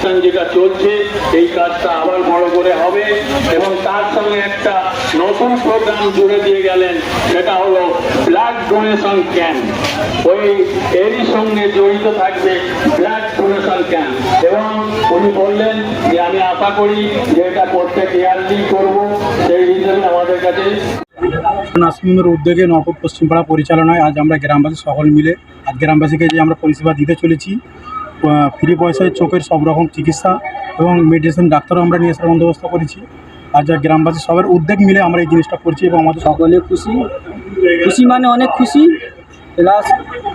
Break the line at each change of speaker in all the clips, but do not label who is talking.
অনুষ্ঠান যেটা চলছে এই কাজটা আবার বড় করে হবে এবং তার সঙ্গে একটা নতুন প্রোগ্রাম জুড়ে দিয়ে গেলেন, সেটা হলো ব্লাড ডোনেশন ক্যাম্প। ওই এরই সঙ্গে জড়িত থাকবে ব্লাড ডোনেশন ক্যাম্প এবং উনি বললেন যে আমি আশা করি যে এটা প্রত্যেক ইয়ারলি করবো, সেই হিসেবে আমাদের কাছে
নাসিমের উদ্যোগে নবপুর পশ্চিমপাড়া পরিচালনায় আজ আমরা গ্রামবাসী সকল মিলে আজ গ্রামবাসীকে যে আমরা পরিষেবা দিতে চলেছি, ফ্রি পয়সায় চোখের সব রকম চিকিৎসা এবং মেডিসিন ডাক্তারও আমরা নিয়ে আসার বন্দোবস্ত করেছি। আর যা গ্রামবাসী সবার উদ্যোগ মিলে আমরা এই জিনিসটা করছি এবং আমাদের
সকলে খুশি। খুশি মানে অনেক খুশি, প্লাস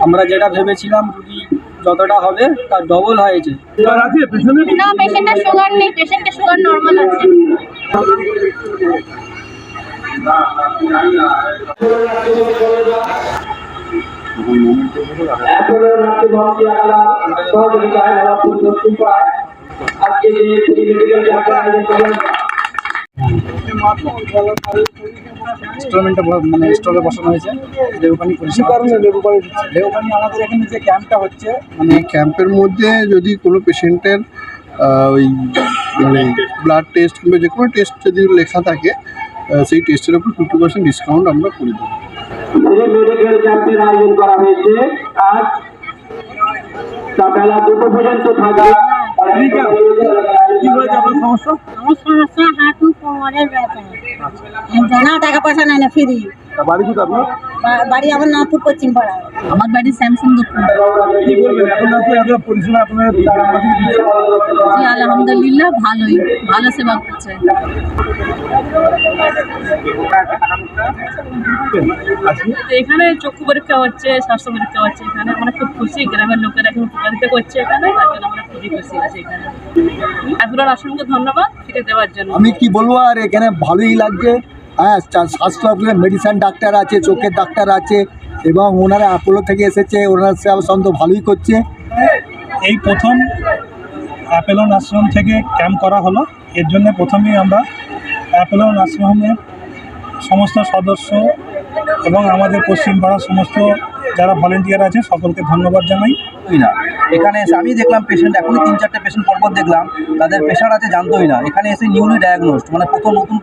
আমরা যেটা ভেবেছিলাম রুগী যতটা হবে তার ডবল হয়েছে।
না, পেশেন্টের সুগার নেই, পেশেন্টের সুগার নরমাল আছে।
ইনস্টলমেন্টে মানে স্টলে বসানো হয়েছে লেবুপানি পরিষেবা। লেবুপানি আমাদের এখানে যে ক্যাম্পটা হচ্ছে,
মানে এই ক্যাম্পের মধ্যে যদি কোনো পেশেন্টের ওই মানে ব্লাড টেস্ট কিংবা যে কোনো টেস্ট যদি লেখা থাকে সেই টেস্টের উপর 50% ডিসকাউন্ট আমরা করে দেবো।
মেডিকেল ক্যাম্পের আয়োজন করা হয়েছে আজ বেলা 2টো পর্যন্ত থাকবে।
আমার সমস্যা হাঁটু কোমরের ব্যথা, না টাকা পয়সা নাই না, ফ্রি।
বাড়ি কোথায় আপনার?
বাড়ি আমার নবপুর পশ্চিম পাড়া। আমার বাড়ি স্যামসাং দক্ষিণ।
কি বলবেন এখন আপনার পরিষেবা আপনার গ্রামবাসী দিচ্ছে?
জি আলহামদুলিল্লাহ, ভালো সেবা করছে। এখানে চক্ষু পরীক্ষা হচ্ছে, স্বাস্থ্য পরীক্ষা হচ্ছে, এখানে আমরা খুব খুশি। গ্রামের লোকেরা এখন উপকারিতা করছে এখানে, তার জন্য আমরা খুবই খুশি আছি। এখানে আপনার অসংখ্য ধন্যবাদ ফিরে দেওয়ার জন্য।
আমি কি বলবো, আর এখানে ভালোই লাগছে। হ্যাঁ, স্বাস্থ্য মেডিসিন ডাক্তার আছে, চোখের ডাক্তার আছে এবং ওনারা অ্যাপোলো থেকে এসেছে, ওনারা সেবা সন্ত ভালোই করছে।
এই প্রথম অ্যাপোলো নার্সিংহোম থেকে ক্যাম্প করা হলো। এর জন্য প্রথমেই আমরা অ্যাপোলো নার্সিংহোমের সমস্ত সদস্য এবং আমাদের পশ্চিমপাড়ার সমস্ত যারা ভলেন্টিয়ার আছে সকলকে ধন্যবাদ জানাই।
না, এখানে এসে আমি দেখলাম পেশেন্ট, এখনই 3-4টে পেশেন্ট পরপর দেখলাম তাদের প্রেশার আছে জানতোই না। এখানে এসে নিউলি ডায়াগনোস্ট, মানে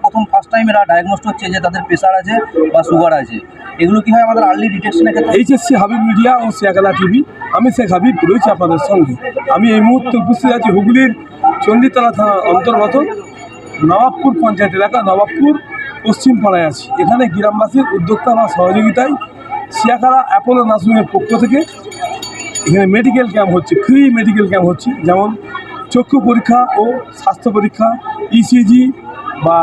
প্রথম ফার্স্ট টাইম এরা ডায়াগনোস্ট হচ্ছে যে তাদের প্রেশার আছে বা সুগার আছে। এগুলো কি হয় আমাদের আর্লি ডিটেকশনের ক্ষেত্রে।
এইচএসসি হাবিব মিডিয়া ও শিয়াখালা টিভি, আমি শেখ হাবিব রয়েছি আপনাদের সঙ্গে। আমি এই মুহূর্তে উপস্থিত আছি হুগলির চণ্ডীতলা থানার অন্তর্গত নবাবপুর পঞ্চায়েত এলাকা নবাবপুর পশ্চিম পাড়ায় আছি। এখানে গ্রামবাসীর উদ্যোক্তা বা সহযোগিতায় শিয়াখালা অ্যাপোলো নার্সিংহোমের পক্ষ থেকে এখানে মেডিকেল ক্যাম্প হচ্ছে, ফ্রি মেডিকেল ক্যাম্প হচ্ছে। যেমন চক্ষু পরীক্ষা ও স্বাস্থ্য পরীক্ষা, ইসিজি বা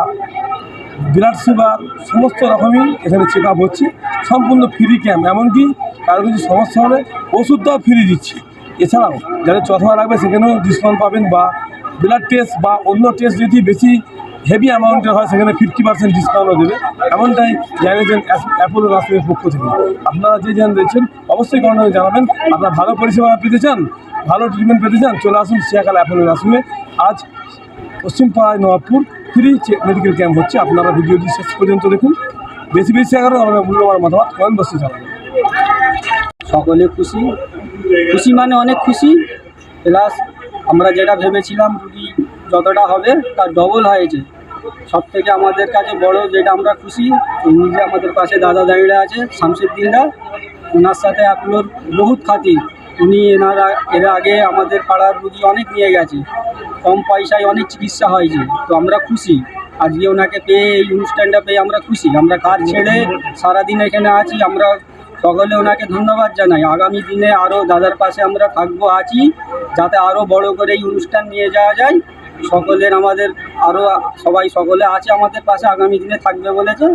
ব্লাড সুগার সমস্ত রকমই এখানে চেক আপ হচ্ছে, সম্পূর্ণ ফ্রি ক্যাম্প। এমনকি কারো কিছু সমস্যা হলে ওষুধটাও ফ্রি দিচ্ছি। এছাড়াও যাদের চশমা লাগবে সেখানেও ডিসকাউন্ট পাবেন, বা ব্লাড টেস্ট বা অন্য টেস্ট যদি বেশি হেভি অ্যামাউন্টের হয় সেখানে 50% ডিসকাউন্টও দেবে। এমনটাই জানিয়েছেন অ্যাপোলো নার্সিংয়ের পক্ষ থেকে। আপনারা যে জানতেছেন অবশ্যই কমেন্টে জানাবেন। আপনারা ভালো পরিষেবা পেতে চান, ভালো ট্রিটমেন্ট পেতে চান, চলে আসুন শিয়াখালা অ্যাপোলো নার্সিংয়ে। আজ পশ্চিমপাড়ায় নবাবপুর ফ্রি মেডিকেল ক্যাম্প হচ্ছে। আপনারা ভিডিওটি শেষ পর্যন্ত দেখুন, বেশি শেয়ার করুন, আমরা মূল্যবান মতামত কমেন্ট বক্সে জানাবেন।
সকলে খুশি। খুশি মানে অনেক খুশি, প্লাস আমরা যেটা ভেবেছিলাম রুগী যতটা হবে তার ডবল হয়েছে। সব থেকে আমাদের কাছে বড় যেটা আমরা খুশি, উনি যে আমাদের পাশে দাদা দাঁড়িয়ে আছে শামসুদ্দিনরা, ওনার সাথে আপনার বহুত খাতির। উনি এর আগে আমাদের পাড়ার রুগী অনেক নিয়ে গেছে, কম পয়সায় অনেক চিকিৎসা হয়েছে। তো আমরা খুশি আজকে ওনাকে পেয়ে, এই অনুষ্ঠানটা পেয়ে আমরা খুশি। আমরা কাজ ছেড়ে সারাদিন এখানে আছি, আমরা সকলে ওনাকে ধন্যবাদ জানাই। আগামী দিনে আরও দাদার পাশে আমরা থাকবো, আছি, যাতে আরও বড় করে এই অনুষ্ঠান নিয়ে যাওয়া যায়। সকলের আমাদের আরও সকলে আছে আমাদের পাশে, আগামী দিনে থাকবে বলেছে।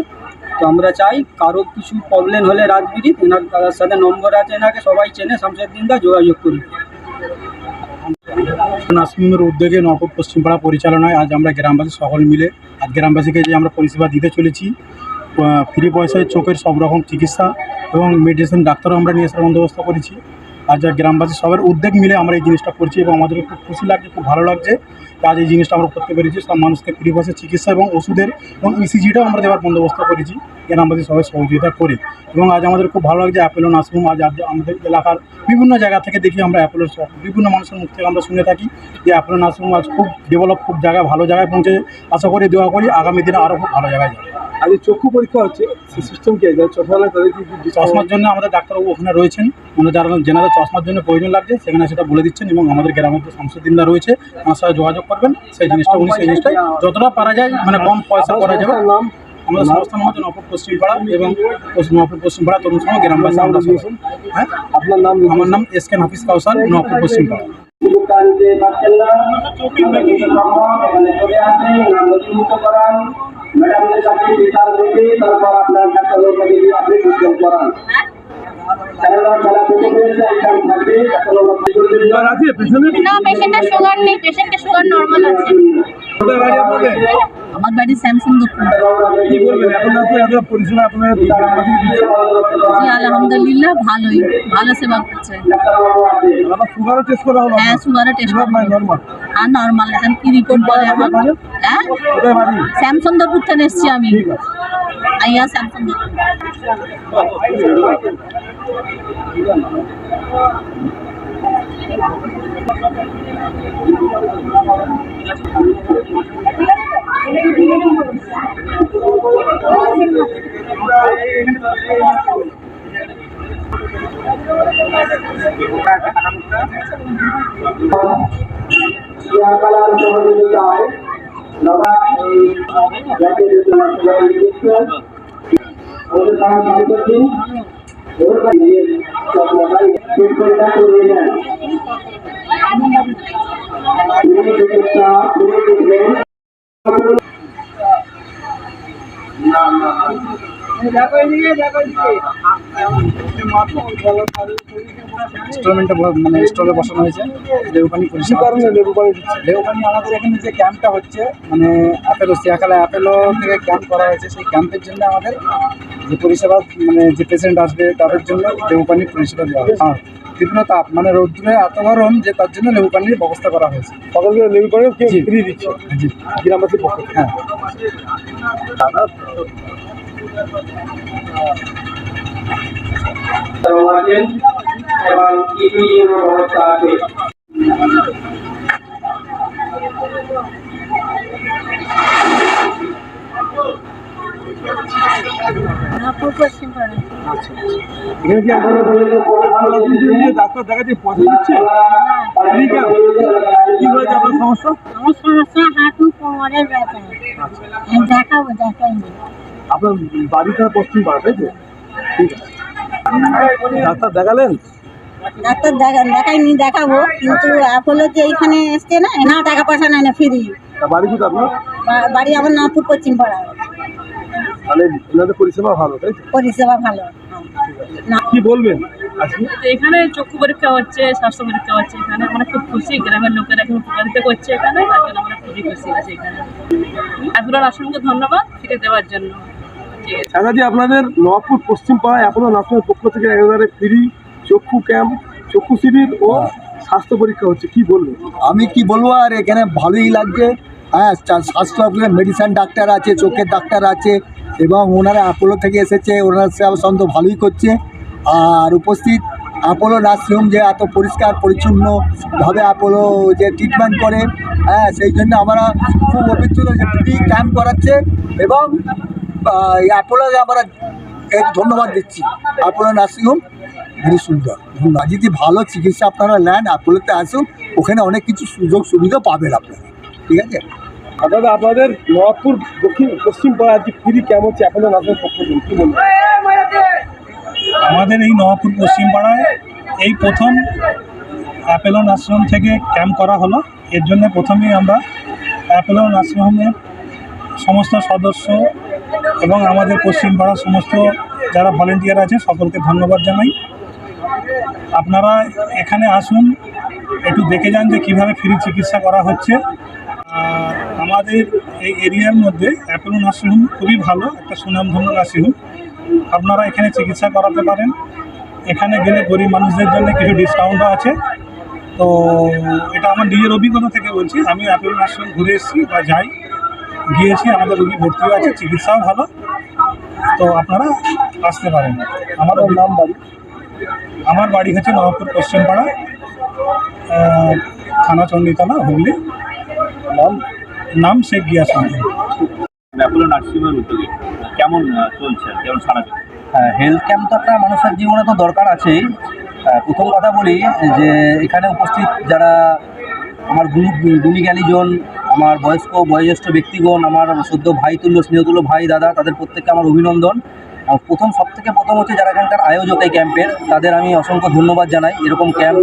তো আমরা চাই কারো কিছু প্রবলেম হলে রাজবিড়ি এনার দাদার সাথে নম্বর আছে, এনাকে সবাই চেনে, শামসুদ্দিনদা, যোগাযোগ করি।
নাসিমের উদ্যোগে নবপুর পশ্চিমপাড়া পরিচালনায় আজ আমরা গ্রামবাসী সকল মিলে আজ গ্রামবাসীকে যে আমরা পরিষেবা দিতে চলেছি, ফ্রি পয়সায় চোখের সব রকম চিকিৎসা এবং মেডিসিন ডাক্তারও আমরা নিয়ে আসার বন্দোবস্ত করেছি।
আর যা গ্রামবাসী সবার উদ্যোগ মিলে আমরা এই জিনিসটা করছি এবং আমাদের খুব খুশি লাগছে, খুব ভালো লাগছে। আজ এই জিনিসটা আমরা করতে পেরেছি, সব মানুষকে ফ্রি বসে চিকিৎসা এবং ওষুধের এবং ইসিজিটাও আমরা দেওয়ার বন্দোবস্ত করেছি গ্রামবাসী সবাই সহযোগিতা করে। এবং আজ আমাদের খুব ভালো লাগছে অ্যাপোলো নার্সিংহোম আজ আমাদের এলাকার বিভিন্ন জায়গা থেকে দেখি আমরা অ্যাপোলোর বিভিন্ন মানুষের মুখ থেকে আমরা শুনে থাকি যে অ্যাপোলো নার্সিংহোম আজ খুব ডেভেলপ, খুব জায়গায় ভালো জায়গায় পৌঁছে। আশা করি দোয়া করি আগামী দিনে আরও খুব ভালো জায়গায় যাবে।
আজ এই চক্ষু পরীক্ষা হচ্ছে, সেই সিস্টেম কি আছে? চশমা তাদের কি
চশমার জন্য আমাদের ডাক্তারবাবু ওখানে রয়েছেন, মানে যারা যেনাদের চশমার জন্য প্রয়োজন লাগছে সেখানে সেটা বলে দিচ্ছেন। এবং আমাদের গ্রামের যে শামসুদ্দিনদা রয়েছে আমার সাথে যোগাযোগ করবেন, সেই জিনিসটা উনি সেই জিনিসটাই যতটা পারা যায় মানে কম পয়সা করা যাবে।
নাম
আমাদের সংস্থার নাম হচ্ছে নপুর পশ্চিমপাড়া এবং নপুর পশ্চিমপাড়া তরুণ সঙ্গে গ্রামবাসী আমরা সবাই। হ্যাঁ,
আপনার নাম?
আমার নাম এসকে হাফিজ কাউসার, নপুর পশ্চিমপাড়া।
ম্যাডামদের কাছে বিচার রেখে তারপর আপনার আপনি উদ্যোগ করান।
আছে পেছনে?
না, পেশেন্টের সুগার নেই, পেশেন্টের সুগার নরমাল আছে।
কোথায় বাড়ি আপনাদের?
আমার বাড়ি শ্যামসুন্দরপুর।
কি বলবেন এখন এত পরিষেবা আপনারা গ্রামবাসী দিচ্ছে?
জি আলহামদুলিল্লাহ, ভালো সেবা করছে।
আবার সুগারও টেস্ট করা হলো?
হ্যাঁ, সুগারও টেস্ট করা হলো।
নর্মাল?
হ্যাঁ, নরমাল। এখন কি রিপোর্ট বলে এখন? হ্যাঁ,
কোথায় বাড়ি?
শ্যামসুন্দরপুর থেকে এসেছি আমি।
ঠিক আছে।
আইয়া শ্যামসুন্দরপুর।
কালার সহযোগিতায়
ইনস্টলমেন্টে মানে স্টলে বসানো হয়েছে লেবু পানি পরিষেবা। লেবু পানি আমাদের এখানে যে ক্যাম্পটা হচ্ছে মানে অ্যাপেলো সিয়াখালা অ্যাপেলো থেকে ক্যাম্প করা হয়েছে, সেই ক্যাম্পের জন্য আমাদের যে পরিষেবা মানে যে পেশেন্ট আসবে তাদের জন্য লেবু পানির পরিষেবা দেওয়া হয়। হ্যাঁ, তীব্র তাপ মানে রৌদ্রে এত গরম যে তার জন্য লেবু পানির ব্যবস্থা করা হয়েছে।
সকলকে লেবু পানি
জি।
ফ্রি দিচ্ছে?
জি,
গ্রামবাসীর পক্ষ থেকে।
হ্যাঁ।
এবং ইপিজির ব্যবস্থা আছে।
এখানে কি আপনারা ডাক্তার দেখাতে পয়সা দিচ্ছে? কি হয়েছে আপনার সমস্যা?
আমার সমস্যা হাঁটু কোমরের ব্যথা। দেখাবো, দেখাইনি।
আপনার বাড়িটা পশ্চিম পাড়া, তাই তো? ঠিক আছে। ডাক্তার দেখালেন?
ডাক্তার দেখাইনি, দেখাবো। কিন্তু অ্যাপোলোতে এইখানে এসছে না, না টাকা পয়সা নেয় না, ফ্রি।
তা বাড়ি কোথায় আপনার?
বাড়ি আমার নাগপুর পশ্চিম পাড়া।
তাহলে ওনাদের পরিষেবা ভালো, তাই তো?
পরিষেবা ভালো।
কি বলবেন আজকে?
তো এখানে চক্ষু পরীক্ষা হচ্ছে, স্বাস্থ্য পরীক্ষা হচ্ছে, এখানে আমরা খুব খুশি। গ্রামের লোকেরা এখন উপকারিতা করছে এখানে, তার জন্য আমরা খুবই খুশি আছি এখানে। অ্যাপোলো নার্সিংহোমকে ধন্যবাদ ফিরে দেওয়ার জন্য। ঠিক আছে।
দাদাজি, আপনাদের নবাবপুর পশ্চিম পাড়ায় অ্যাপোলো নার্সিংহোমের পক্ষ থেকে একেবারে ফ্রি চক্ষু ক্যাম্প, চক্ষু শিবির ও স্বাস্থ্য পরীক্ষা হচ্ছে, কি বলবেন?
আমি কি বলবো, আর এখানে ভালোই লাগছে। হ্যাঁ, স্বাস্থ্য অফিসের মেডিসিন ডাক্তার আছে, চোখের ডাক্তার আছে এবং ওনারা অ্যাপোলো থেকে এসেছে, ওনারা সেবা সন্ত ভালোই করছে। আর উপস্থিত অ্যাপোলো নার্সিংহোম যে এত পরিষ্কার পরিচ্ছন্নভাবে অ্যাপোলো যে ট্রিটমেন্ট করে, হ্যাঁ সেই জন্য আমরা খুব অভিজ্ঞতা যে ফ্রি ক্যাম্প করাচ্ছে এবং অ্যাপোলোকে আমরা ধন্যবাদ দিচ্ছি। অ্যাপোলো নার্সিংহোম ভেরি সুন্দর, ধন্যবাদ। যদি ভালো চিকিৎসা আপনারা নেন অ্যাপোলোতে আসুন, ওখানে অনেক কিছু সুযোগ সুবিধা পাবেন আপনারা, ঠিক আছে?
দাদা, আপনাদের নবাবপুর পশ্চিম পাড়ায় যে ফ্রি ক্যাম্প হচ্ছে অ্যাপোলো নার্সিংহোমের পক্ষ থেকে, কি বলবেন?
আমাদের এই নবাবপুর পশ্চিম পাড়ায় এই প্রথম অ্যাপোলো নার্সিংহোম থেকে ক্যাম্প করা হলো। এর জন্য প্রথমেই আমরা অ্যাপোলো নার্সিংহোমের সমস্ত সদস্য এবং আমাদের পশ্চিম পাড়ার সমস্ত যারা ভলেন্টিয়ার আছে সকলকে ধন্যবাদ জানাই। আপনারা এখানে আসুন, একটু দেখে যান যে কীভাবে ফ্রি চিকিৎসা করা হচ্ছে। আর আমাদের এই এরিয়ার মধ্যে অ্যাপোলো নার্সিংহোম খুবই ভালো, একটা সুনামধন্য নার্সিংহোম। আপনারা এখানে চিকিৎসা করাতে পারেন এখানে গেলে গরিব মানুষদের জন্য কিছু ডিসকাউন্টও আছে। তো এটা আমার নিজের অভিজ্ঞতা থেকে বলছি, আমি অ্যাপেলো নার্সিং ঘুরে এসেছি বা গিয়েছি, আমাদের রোগী ভর্তিও আছে, চিকিৎসাও ভালো। তো আপনারা আসতে পারেন। আমার বাড়ি হচ্ছে নবাবপুর পশ্চিমপাড়া, থানা চণ্ডীতলা, হুগলি। নাম শেখ গিয়াস হোসেন।
অ্যাপোলো নার্সিংহোমের উদ্যোগে কেমন চলছে, কেমন সারা যাচ্ছে?
হেলথ ক্যাম্প তো একটা মানুষের জীবনে তো দরকার আছেই। প্রথম কথা বলি যে এখানে উপস্থিত যারা আমার গুণী জ্ঞানীজন, আমার বয়োজ্যেষ্ঠ ব্যক্তিগণ, আমার সদ্য ভাই তুল্য স্নেহতুল্য ভাই দাদা, তাদের প্রত্যেককে আমার অভিনন্দন। সবথেকে প্রথম হচ্ছে যারা এখানকার আয়োজক এই ক্যাম্পের, তাদের আমি অসংখ্য ধন্যবাদ জানাই। এরকম ক্যাম্প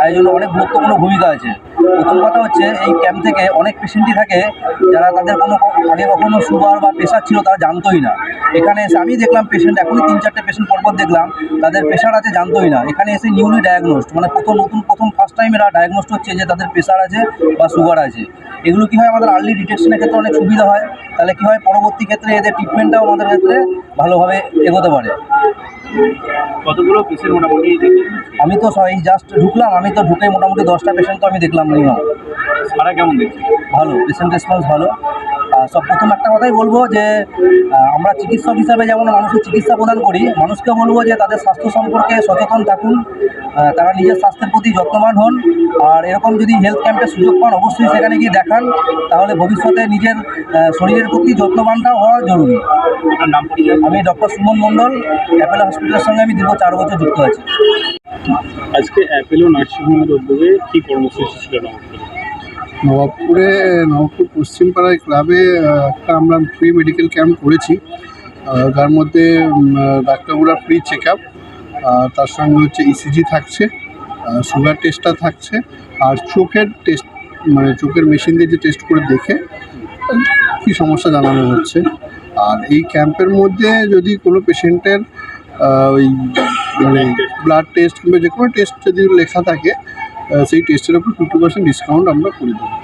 আয়োজনে অনেক গুরুত্বপূর্ণ ভূমিকা আছে। প্রথম কথা হচ্ছে এই ক্যাম্প থেকে অনেক পেশেন্টই থাকে যারা তাদের আগে কখনো সুগার বা প্রেশার ছিল তারা জানতোই না। এখানে এসে আমি দেখলাম পেশেন্ট, এখনই 3-4টে পেশেন্ট পরপর দেখলাম তাদের প্রেশার আছে জানতোই না। এখানে এসে নিউলি ডায়াগনোসড, মানে প্রথম ফার্স্ট টাইম এরা ডায়াগনোসড হচ্ছে যে তাদের প্রেশার আছে বা সুগার আছে। এগুলো কী হয়, আমাদের আর্লি ডিটেকশনের ক্ষেত্রে অনেক সুবিধা হয়। তাহলে কী হয়, পরবর্তী ক্ষেত্রে এদের ট্রিটমেন্টটাও আমাদের ক্ষেত্রে ভালোভাবে এগোতে পারে।
কতগুলো পেশেন্ট মোটামুটি?
আমি তো এই জাস্ট ঢুকলাম, আমি তো ঢুকে মোটামুটি 10টা পেশেন্ট তো আমি দেখলাম মিনিমাম।
সারা কেমন দেখছি?
ভালো, পেশেন্ট রেসপন্স ভালো। সব প্রথম একটা কথাই বলবো যে আমরা চিকিৎসক হিসাবে যেমন মানুষের চিকিৎসা প্রদান করি, মানুষকে বলবো যে তাদের স্বাস্থ্য সম্পর্কে সচেতন থাকুন, তারা নিজের স্বাস্থ্যের প্রতি যত্নবান হন। আর এরকম যদি হেলথ ক্যাম্পের সুযোগ পান অবশ্যই সেখানে গিয়ে দেখান, তাহলে ভবিষ্যতে নিজের শরীরের প্রতি যত্নবানটাও হওয়া জরুরি।
আপনার নাম পরিচয়?
আমি ডক্টর সুমন মণ্ডল, অ্যাপেলো হসপিটালের সঙ্গে আমি দীর্ঘ 4 বছর যুক্ত আছি।
আজকে অ্যাপেলো নার্সিংহোমের উদ্যোগে কী কর্মসূচি ছিল
নবাবপুর পশ্চিমপাড়ায় ক্লাবে একটা আমরা ফ্রি মেডিকেল ক্যাম্প করেছি, যার মধ্যে ডাক্তারগুলা ফ্রি চেক আপ, তার সঙ্গে হচ্ছে ইসিজি থাকছে, সুগার টেস্টটা থাকছে, আর চোখের টেস্ট, মানে চোখের মেশিন দিয়ে যে টেস্ট করে দেখে কী সমস্যা জানানো হচ্ছে। আর এই ক্যাম্পের মধ্যে যদি কোনো পেশেন্টের ওই মানে ব্লাড টেস্ট কিংবা যে কোনো টেস্ট যদি লেখা থাকে, সেই টেস্টের উপর 50% ডিসকাউন্ট আমরা করে দেবো।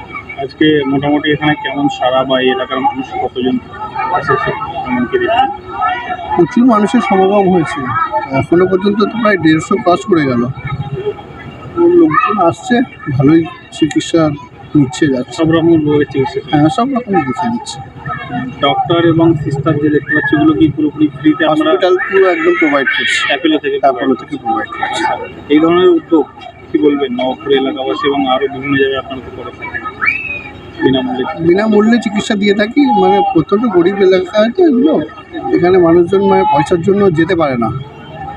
আজকে মোটামুটি এখানে কেমন সারা বা এই এলাকার মানুষ কতজন এসেছে?
প্রচুর মানুষের সমাগম হয়েছে, এখনো পর্যন্ত তো প্রায় 150 ক্রস করে গেল। লোকজন আসছে, ভালোই চিকিৎসা নিচ্ছে, যাচ্ছে।
সব রকম রোগের চিকিৎসা?
হ্যাঁ, সব রকম দেখে দিচ্ছে।
ডক্টর এবং সিস্টার যে দেখতে পাচ্ছি ওগুলো কি পুরোপুরি ফ্রিতে?
হসপিটাল পুরো একদম প্রোভাইড করছে,
অ্যাপেলো থেকে
প্রোভাইড করছে।
এই ধরনের উদ্যোগ কী বলবেন নবাবপুর এলাকাবাসী এবং আরও বিভিন্ন জায়গায় আপনারা তো করে থাকেন?
বিনামূল্যে চিকিৎসা দিয়ে থাকি, মানে প্রত্যন্ত গরিব এলাকায় তো এগুলো, এখানে মানুষজন মানে পয়সার জন্য যেতে পারে না,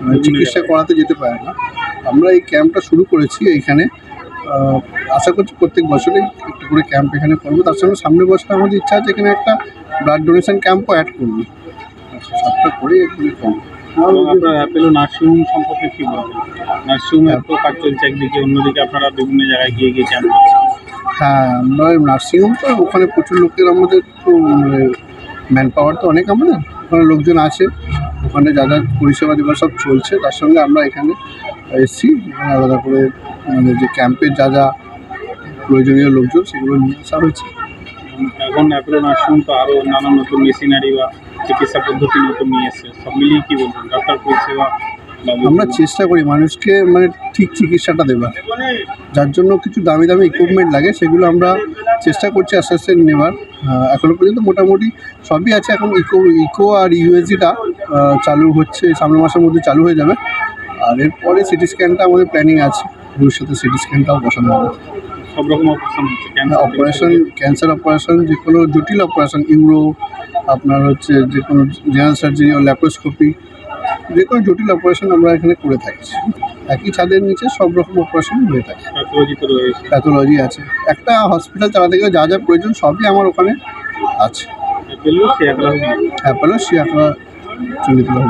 মানে চিকিৎসা করাতে যেতে পারে না। আমরা এই ক্যাম্পটা শুরু করেছি এইখানে, আশা করছি প্রত্যেক বছরেই একটু করে ক্যাম্প এখানে করবো। তার সঙ্গে সামনের বছর আমাদের ইচ্ছা আছে এখানে একটা ব্লাড ডোনেশন ক্যাম্পও অ্যাড করবো, সবটা করে এগুলি করবো।
আপনার অ্যাপেলো নার্সিংহোম সম্পর্কে কী বলবেন? নার্সিংহোমের তো কাজ চলছে একদিকে, অন্যদিকে আপনারা বিভিন্ন জায়গায় গিয়ে ক্যাম্প করছেন।
হ্যাঁ, আমরা নার্সিংহোম তো ওখানে প্রচুর লোকের, আমাদের তো মানে ম্যান পাওয়ার তো অনেক, আমাদের ওখানে লোকজন আছে, ওখানে যা যা পরিষেবা দেওয়া সব চলছে। তার সঙ্গে আমরা এখানে এসেছি, এখানে আলাদা করে মানে যে ক্যাম্পের যা যা প্রয়োজনীয় লোকজন সেগুলো নিয়ে আসা হয়েছে।
এখন অ্যাপেলো নার্সিংহোম তো আরও নানান নতুন মেশিনারি বা চিকিৎসা পদ্ধতি নতুন নিয়ে এসছে, সব মিলিয়ে কী বলবেন? ডাক্তার পরিষেবা
আমরা চেষ্টা করি মানুষকে মানে ঠিক চিকিৎসাটা দেবার, যার জন্য কিছু দামি দামি ইকুইপমেন্ট লাগে সেগুলো আমরা চেষ্টা করছি আস্তে আস্তে নেওয়ার। এখনও পর্যন্ত মোটামুটি সবই আছে। এখন ইকো আর ইউএসজিটা চালু হচ্ছে, সামনের মাসের মধ্যে চালু হয়ে যাবে। আর এরপরে সিটি স্ক্যানটা আমাদের প্ল্যানিং আছে, ভবিষ্যতে সিটি স্ক্যানটাও বসানো হবে।
সব রকম অপারেশন হচ্ছে?
অপারেশন, ক্যান্সার অপারেশন, যে কোনো জটিল অপারেশন, ইউরো, আপনার হচ্ছে যে কোনো জেনারেল সার্জারি ও ল্যাপ্রোস্কোপি, যে কোনো জটিল অপারেশন আমরা এখানে করে থাকি। একই ছাদের নিচে সব রকম অপারেশন হয়ে থাকে। প্যাথোলজি আছে, একটা হসপিটাল চালাতে গেলে যা যা প্রয়োজন সবই আমার ওখানে আছে।
অ্যাপেলো শিয়াখলা চণ্ডীতলা।